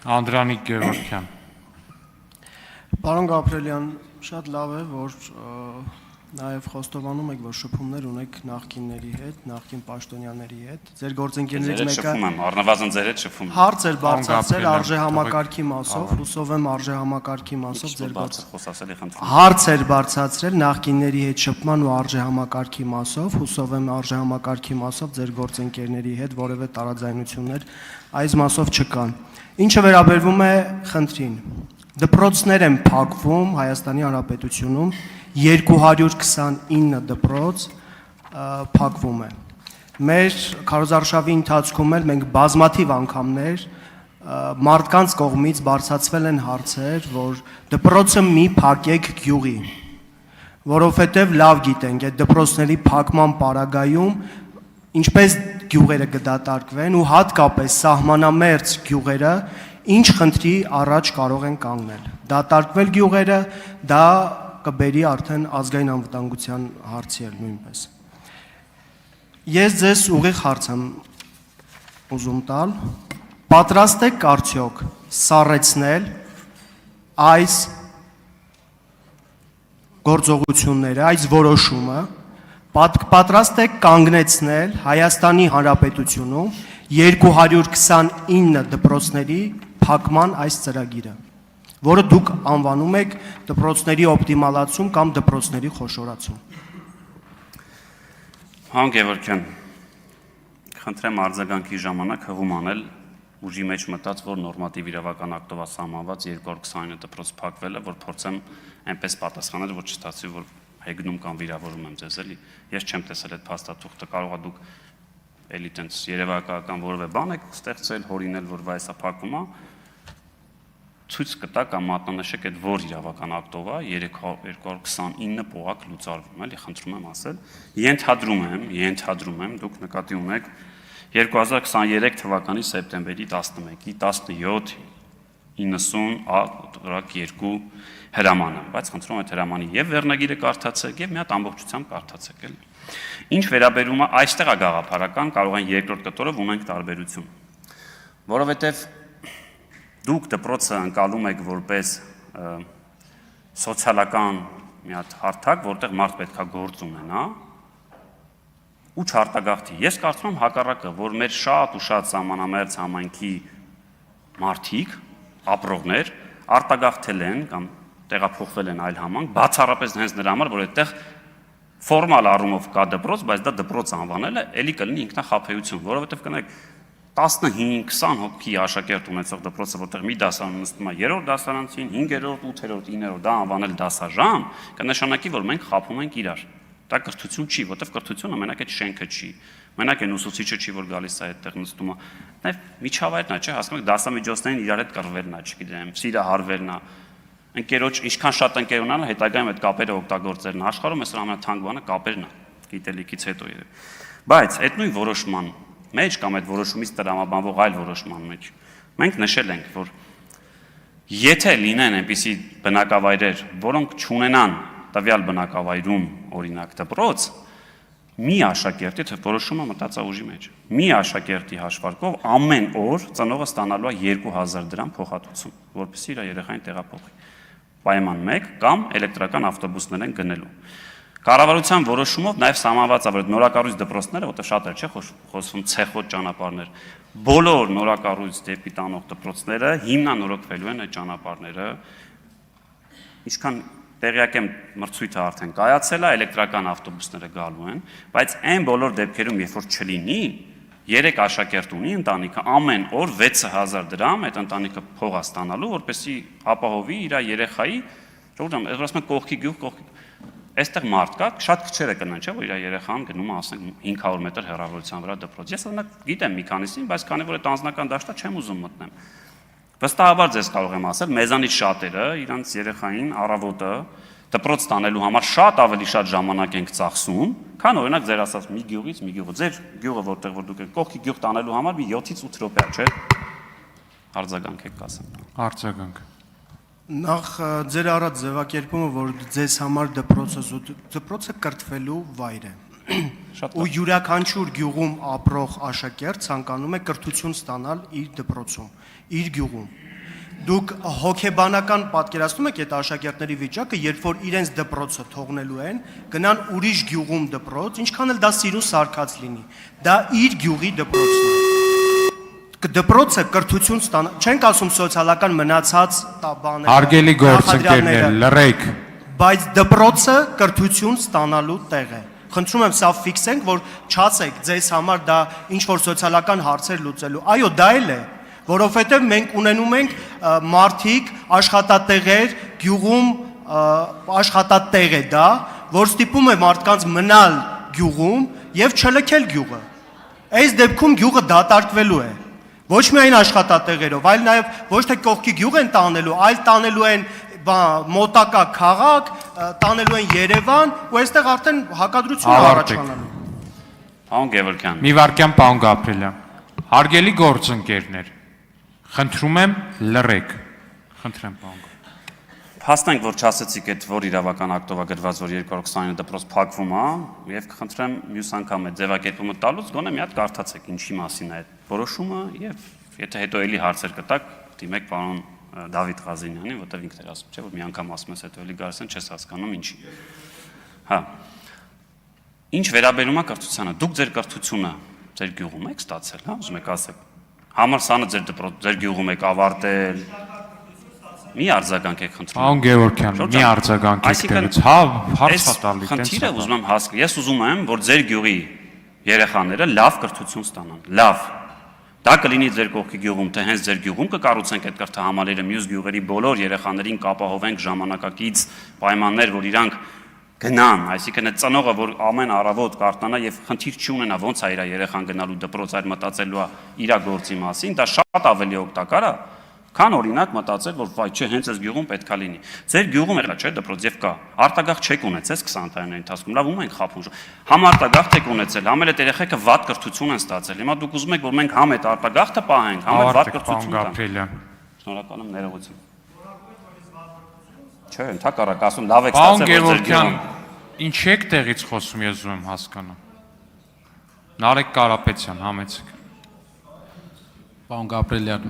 Անդրանիկ Գևորգյան։ Պարոն Գաբրելյան, շատ լավ է, որ նաև խոստովանում եք, որ շփումներ ունեք նախկինների հետ, նախկին պաշտոնյաների հետ։ Ձեր գործընկերներից մեկը առնվազն ձեր հետ շփում եմ։ Հարց էր բարձրացրել արժեհամակարգի մասով, հուսով եմ արժեհամակարգի մասով ձեր Հարց էր բարձրացրել նախկինների հետ շփման ու արժեհամակարգի մասով, հուսով եմ արժեհամակարգի մասով ձեր գործընկերների հետ որևէ տարաձայնություններ այս մասով չկան։ Ինչը վերաբերվում է խնդրին, դպրոցներ են փակվում Հայաստանի Հանրապետությունում, 229 դպրոց փակվում է։ Մեր քարոզարշավի ընթացքում էլ մենք բազմաթիվ անգամներ մարդկանց կողմից բարձրացվել են հարցեր, որ դպրոցը մի փակեք գյուղի, որովհետև լավ գիտենք, այդ դպրոցների փակման պարագայում ինչպես գյուղերը կդատարկվեն ու հատկապես սահմանամերձ գյուղերը ինչ խնդրի առաջ կարող են կանգնել։ Դատարկվել գյուղերը, դա կբերի արդեն ազգային անվտանգության հարցի էլ նույնպես։ Ես ձեզ ուղիղ հարց եմ ուզում տալ, պատրաստ եք արդյոք սառեցնել այս գործողությունները, այս որոշումը, պատրաստ եք կանգնեցնել Հայաստանի Հանրապետությունում 229 դպրոցների փակման այս ծրագիրը, որը դուք անվանում եք դպրոցների օպտիմալացում կամ դպրոցների խոշորացում։ Պարոն Գևորգյան, խնդրեմ արձագանքի ժամանակ հղում անել ուժի մեջ մտած, որ նորմատիվ իրավական ակտով սահմանված 229 դպրոց փակվել է, որ փորձեմ այնպես պատասխանել, որ չստացվի, որ հեգնում կամ վիրավորում եմ ձեզ, էլի։ Ես չեմ տեսել այդ փաստաթուղթը, կարող է դուք էլի տենց երևակայական որևէ բան եք ստեղծել, հորինել, որ վայսա փակվում է, ցույց կտա կամ մատնանշեք այդ որ իրավական ակտով է 229 պողակ լուծարվում, էլի, խնդրում եմ ասել։ Ենթադրում եմ, դուք նկատի ունեք 2023 թվականի սեպտեմբերի 11-ի 17-ի 90.2 հրամանը, բայց խնդրում եմ այդ հրամանի եւ վերնագիրը կարդացեք եւ մի հատ ամբողջությամբ կարդացեք, էլի։ Ինչ վերաբերում է այստեղ է գաղափարական, կարող են երկրորդ կտորով ունենք տարբերություն, որովհետեւ դուք դպրոցը ընկալում եք որպես սոցիալական մի հատ հարթակ, որտեղ մարդ պետքա գործ ունենա ու չարտագաղթի։ Ես կարծում եմ հակառակը, որ մեր շատ ու շատ սահմանամերձ համայնքի մարդիկ, ապրողներ արտագաղթել են կամ տեղափոխվել են այլ համայնք, բացառապես հենց նրա համար, որ այդտեղ ֆորմալ առումով կա դպրոց, բայց դա դպրոց անվանելը էլի կլինի ինքնախաբեություն, որովհետև կնեք 15-20 հոգի աշակերտ ունեցող դպրոցը, որտեղ մի դասարան նստում է 3-րդ դասարանցին, 5-րդ, 8-րդ, 9-րդ, դա անվանել դասաժամ, կնշանակի, որ մենք խաբում ենք իրար։ Դա կրթություն չի, որտեղ կրթությունը մենակ այդ շենքը չի, մենակ այն ուսուցիչը չի, որ գալիս է այդտեղ նստում է։ Նաև միջավայրն է, չէ՞, հասկանում եք, դասամիջոցներին իրար հետ կռվելն է, չգիտեմ, սիրահարվելն է։ Ընկերոջ ինչքան շատ ընկեր ունենալ, հետագայում այդ կապերը օգտագործելն է։ Աշխարհում այսօր ամենաթանկ բանը կապերն է, գիտելիքից հետո երբ։ Բայց այդ նույն որոշման մեջ կամ այդ որոշումից տրամաբանվող այլ որոշման մեջ մենք նշել ենք, որ եթե լինեն այնպիսի բնակավայրեր, որոնք չունենան տվյալ բնակավայրում օրինակ դպրոց, մի աշակերտի, թե որոշումը մտածաուժի մեջ, մի աշակերտի հաշվարկով ամեն օր ծնողը ստանալու է 2000 դրամ փոխհատուցում, որպեսզի իր երեխային տեղափոխի։ Պայման 1 կամ էլեկտրական ավտոբուսներ են գնելու։ Կառավարության որոշումով նաև սահմանված է, որ նորակառույց դպրոցները, որտեղ շատ չէ խոսվում ցեխոտ ճանապարհներ, բոլոր նորակառույց դեպի տանող դպրոցները հիմնանորոգվելու են այդ ճանապարհները։ Ինչքան տեղյակ եմ մրցույթը արդեն կայացել է, էլեկտրական ավտոբուսները գալու են, բայց այն բոլոր դեպքերում, երբ որ չլինի, 3 աշակերտ ունի ընտանիքը, ամեն օր 6000 դրամ այդ ընտանիքը փող է ստանալու, որպեսզի ապահովի իր երեխայի, ժողովուրդ, ասում են կողքի գյուղ, այստեղ մարդ կա, շատ քչերը կնան, չէ՞, որ իր երեխան գնում է, ասենք 500 մետր հեռավորության վրա դպրոց։ Ես օրինակ գիտեմ մի քանիսին, բայց քանի որ այդ անձնական դաշտը չեմ ուզում մտնեմ։ Վստահաբար ձեզ կարող եմ ասել, մեզանից շատերը իրանց երեխային առավոտը դպրոց տանելու համար շատ ավելի շատ ժամանակ ենք ծախսում, քան օրինակ ձեր ասած մի գյուղից մի գյուղ։ Ձեր գյուղը որտեղ որ դուք եք կողքի գյուղ տանելու համար մի 7-ից 8 րոպե, չէ՞։ Արձագանք եք ասում։ Արձագանք։ Նախ ձեր առած ձևակերպումը, որ ձեզ համար դպրոցը կրթվելու վայր է։ Ու յուրաքանչյուր գյուղում ապրող աշակերտ ցանկանում է կրթություն ստանալ իր դպրոցում, իր գյուղում։ Դուք հոգեբանական պատկերացնում եք այդ աշակերտների վիճակը, երբ որ իրենց դպրոցը թողնելու են, գնան ուրիշ գյուղում դպրոց, ինչքան էլ դա սիրուն սարքած լինի, դա իր գյուղի դպրոցն է։ Դպրոցը կրթություն ստանա, չենք ասում սոցիալական մնացած բաներ։ Հարգելի գործընկերներ, լռեք։ Բայց դպրոցը կրթություն ստանալու տեղ է։ Խնդրում եմ սա ֆիքսենք, որ չացեք ձեզ համար դա ինչ որ սոցիալական հարցեր լուծելու։ Այո, դա էլ է, որովհետև մենք ունենում ենք մարդիկ, աշխատատեղեր, գյուղում աշխատատեղ է դա, որ ստիպում է մարդկանց մնալ գյուղում եւ չլքել գյուղը։ Այս դեպքում գյուղը դատարկվելու է։ Ոչ միայն աշխատատեղերով, այլ նաեւ ոչ թե կողքի գյուղ են տանելու, այլ տանելու են մոտակա քաղաք, տանելու են Երևան, ու այստեղ արդեն հակադրություն առաջանալու։ Պարոն Գևորգյան։ Մի վարքյան, պարոն Գաբրելյան։ Հարգելի գործընկերներ, խնդրում եմ լռեք։ Խնդրեմ, պարոն։ Փաստենք, որ չասեցիք այդ որ իրավական ակտով է գրված, որ 229 դպրոց փակվում է, եւ կխնդրեմ մյուս անգամ այդ ձևակերպումը տալուց գոնե մի հատ կարդացեք ինչի մասին է այդ որոշումը եւ եթե հետո էլի հարցեր կտակ, դիմեք պարոն Դավիթ Ղազենյանին, որտեղ ինքն էր ասում, չէ՞ որ մի անգամ ասում ես հետո էլի գարսեն չես հասկանում ինչի։ Հա։ Ինչ վերաբերում է կրթությանը, դուք ձեր կրթությունը ձեր գյուղում եք ստացել, հա, ուզում եք ասեք։ Համալսարանը ձեր դպրոց, ձեր գյուղում եք ավարտել։ Մի արձագանք եք խնդրում։ Պարոն Գևորգյան, մի արձագանք եք տալիս։ Հա, հարց տալի, տենց։ Խնդիրը ուզում եմ հասկանալ։ Ես ուզում եմ, որ ձեր գյուղի երեխաները լավ կրթություն ստանան։ Լավ։ Դա կլինի ձեր կողքի գյուղում, թե հենց ձեր գյուղում կկառուցենք այդ կրթահամալիրը, մյուս գյուղերի բոլոր երեխաներին կապահովենք ժամանակակից պայմաններ, որ իրանք գնան, այսինքն այդ ծնողը, որ ամեն առավոտ կարդանա եւ խնդիր չունենա ոնց է իր երեխան գնալու դպրոց, այլ մտածելու է իր գործի մասին, դա շատ ավելի օգտակար է, քան օրինակ մտածել, որ վայ, չէ, հենց այս գյուղում պետքա լինի։ Ձեր գյուղում եղա, չէ, դպրոց եւ կա։ Արտագաղթ չեք ունեցել 20 տարիների ընթացքում, լավ, ում ենք խափում։ Համ արտագաղթ եք ունեցել, համ էլ այդ երեխեքը վատ կրթություն են ստացել։ Հիմա դուք ուզում եք, որ մենք համ այդ արտագաղթը պահենք, համ էլ վատ կրթություն տանք։ Շնորհակալ եմ ներողություն։ Չէ, ընդհակառակ ասում, լավ եք ստացել, որ ձեր գյուղում։ Ինչ եք տեղից խոսում, ես ուզում եմ հասկանամ։ Նարեկ Կարապետյան, համեցեք։ Պարոն Գաբրելյան,